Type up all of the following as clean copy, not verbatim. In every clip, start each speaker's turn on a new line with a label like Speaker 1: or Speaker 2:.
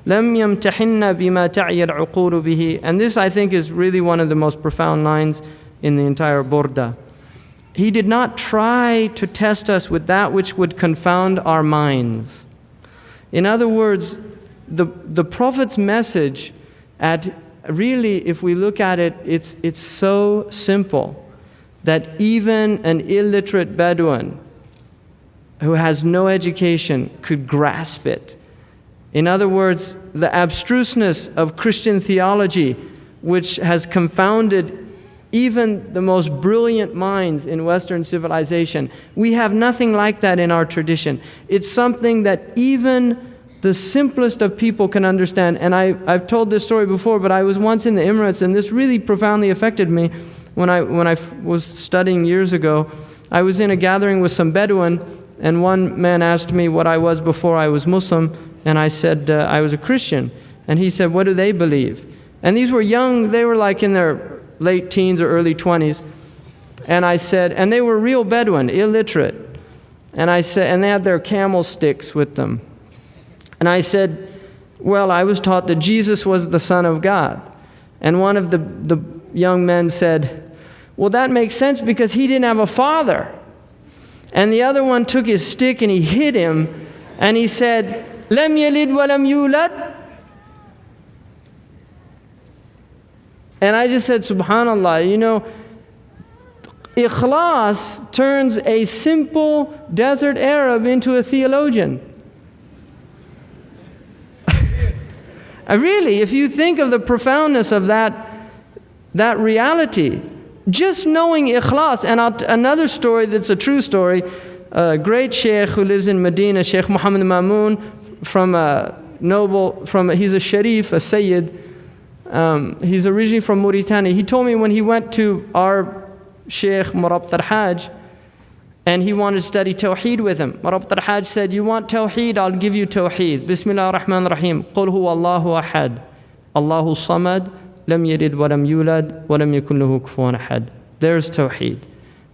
Speaker 1: لم يمتحنا بما تعي العقول به. And this, I think, is really one of the most profound lines in the entire Burda. He did not try to test us with that which would confound our minds. In other words, the Prophet's message, really, if we look at it, it's so simple that even an illiterate Bedouin who has no education could grasp it. In other words, the abstruseness of Christian theology, which has confounded even the most brilliant minds in Western civilization, we have nothing like that in our tradition. It's something that even the simplest of people can understand. And I've told this story before, but I was once in the Emirates, and this really profoundly affected me when I was studying years ago. I was in a gathering with some Bedouin, and one man asked me what I was before I was Muslim, and I said I was a Christian. And he said, what do they believe? And these were young, they were like in their late teens or early 20s. And I said, and they were real Bedouin, illiterate. And I said, and they had their camel sticks with them. And I said, well, I was taught that Jesus was the Son of God. And one of the young men said, well, that makes sense because he didn't have a father. And the other one took his stick and he hit him, and he said, لم يلد ولم يولد. And I just said, subhanallah, you know, ikhlas turns a simple desert Arab into a theologian. Really, if you think of the profoundness of that reality, just knowing ikhlas. And another story that's a true story, a great Sheikh who lives in Medina, Sheikh Muhammad Mamoon, he's a Sharif, a Sayyid. He's originally from Mauritania. He told me when he went to our Sheikh Rabط al-Hajj, and he wanted to study Tawheed with him. Rabط al-Hajj said, you want Tawheed? I'll give you Tawheed. Bismillah ar-Rahman ar-Rahim. قُلْ هُوَ اللَّهُ أَحَدٌ اللَّهُ الصَّمَدُ لَمْ يَلِدْ وَلَمْ يُولَدْ وَلَمْ يَكُنْ لَهُ كُفُوًا أَحَدٌ. There's Tawheed.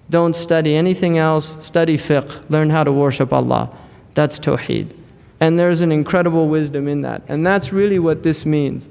Speaker 1: Don't study anything else. Study fiqh. Learn how to worship Allah. That's Tawheed. And there's an incredible wisdom in that. And that's really what this means.